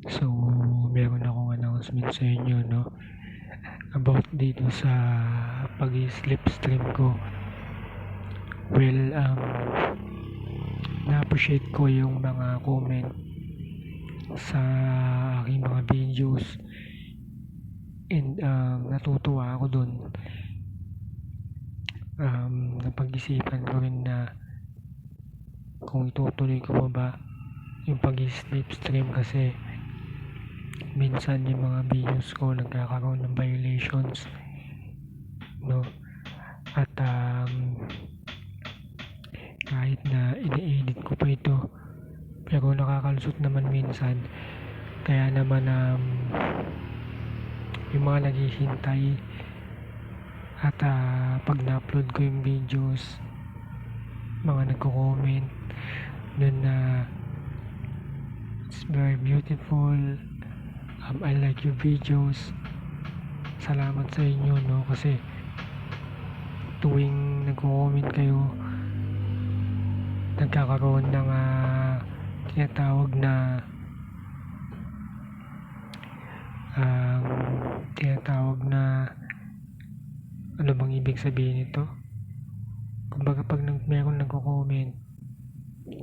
So, meron akong announcement sa inyo, no? About dito sa pag-sleep stream ko. Well, na-appreciate ko yung mga comment sa aking mga videos. And natutuwa ako dun. Napag-isipan ko rin na kung itutuloy ko pa ba yung pag-sleep stream kasi minsan yung mga videos ko nagkakaroon ng violations, no? At kahit na ini-edit ko pa ito, pero nakakalusot naman minsan. Kaya naman yung mga naghihintay at pag na-upload ko yung videos, mga nagko-comment dun na it's very beautiful, I like your videos. Salamat sa inyo, no? Kasi tuwing nagko-comment kayo, nagkakaroon ng tinatawag na ano bang ibig sabihin nito? Kumbaga pag meron nagko-comment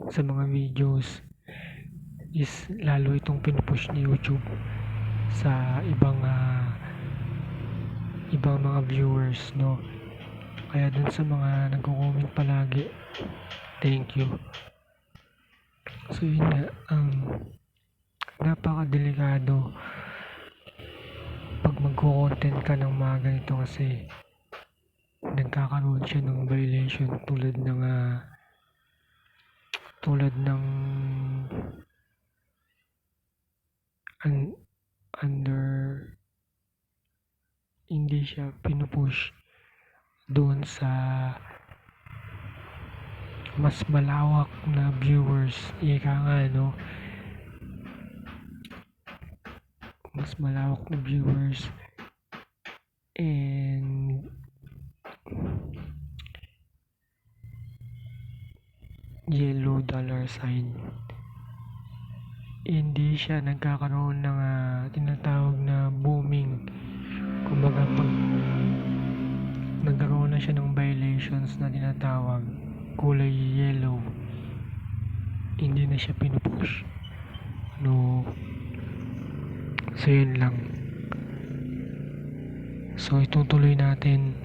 sa mga videos is lalo itong pinupush ni YouTube sa ibang mga viewers, no? Kaya dun sa mga nagko-comment palagi, thank you. So yun nga, napakadelikado pag magko-content ka ng mga ganito kasi nagkakaroon siya ng violation tulad ng under hindi siya pinupush doon sa mas malawak na viewers, ika nga, no? Mas malawak na viewers and yellow dollar sign. Hindi siya nagkakaroon ng tinatawag na booming. Kumbaga pag nagkaroon na siya ng violations na tinatawag kulay yellow, hindi na siya pinupush, no? So yun lang. So itutuloy natin